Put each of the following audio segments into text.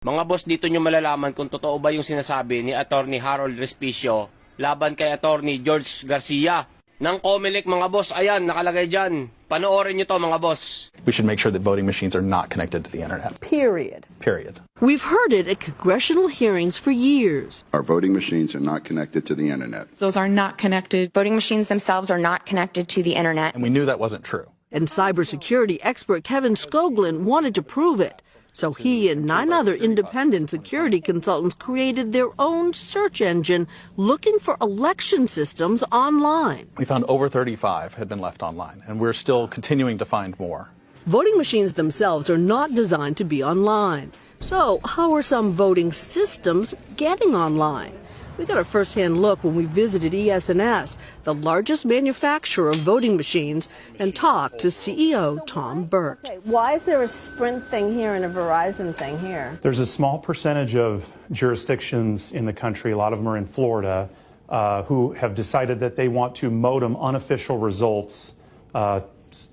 Mga boss, dito nyo malalaman kung totoo ba yung sinasabi ni Attorney Harold Respicio laban kay Attorney George Garcia. Ng COMELEC, mga boss, ayan, nakalagay dyan. Panoorin nyo to, mga boss. We should make sure that voting machines are not connected to the internet. Period. Period. We've heard it at congressional hearings for years. Our voting machines are not connected to the internet. Those are not connected. Voting machines themselves are not connected to the internet. And we knew that wasn't true. And cybersecurity expert Kevin Skoglund wanted to prove it. So he and 9 other independent security consultants created their own search engine looking for election systems online. We found over 35 had been left online, and we're still continuing to find more. Voting machines themselves are not designed to be online. So how are some voting systems getting online? We got a first-hand look when we visited ES&S, the largest manufacturer of voting machines, and talked to CEO Tom Burt. Okay, why is there a Sprint thing here and a Verizon thing here? There's a small percentage of jurisdictions in the country, a lot of them are in Florida, who have decided that they want to modem unofficial results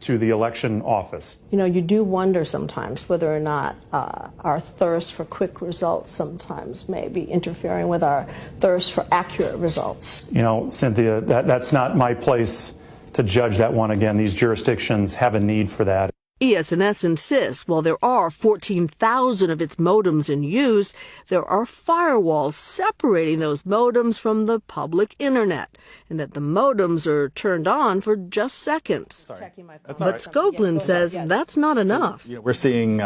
to the election office. You know, you do wonder sometimes whether or not our thirst for quick results sometimes may be interfering with our thirst for accurate results. You know, Cynthia, that's not my place to judge that one. Again, these jurisdictions have a need for that. ES&S insists while there are 14,000 of its modems in use, there are firewalls separating those modems from the public internet, and that the modems are turned on for just seconds. But Skoglund says that's not enough. We're seeing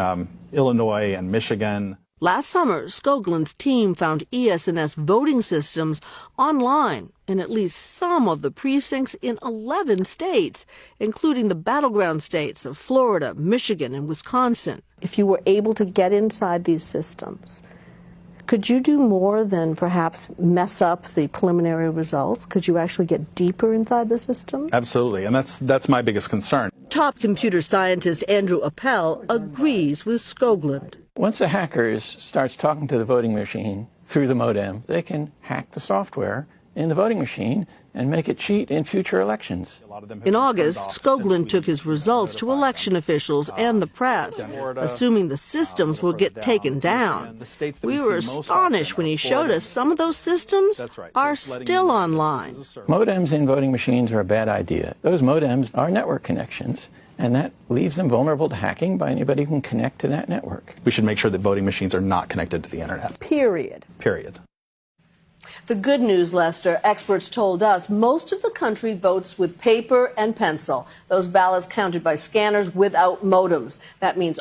Illinois and Michigan. Last summer, Skoglund's team found ES&S voting systems online in at least some of the precincts in 11 states, including the battleground states of Florida, Michigan, and Wisconsin. If you were able to get inside these systems, could you do more than perhaps mess up the preliminary results? Could you actually get deeper inside the system? Absolutely, and that's my biggest concern. Top computer scientist Andrew Appel agrees with Skoglund. Once a hacker starts talking to the voting machine through the modem, they can hack the software in the voting machine and make it cheat in future elections. In August, Skoglund took his results to election officials and the press, assuming the systems will get taken down. We were astonished when he showed us some of those systems are still online. Modems in voting machines are a bad idea. Those modems are network connections, and that leaves them vulnerable to hacking by anybody who can connect to that network. We should make sure that voting machines are not connected to the internet. Period. Period. The good news, Lester, experts told us most of the country votes with paper and pencil. Those ballots counted by scanners without modems. That means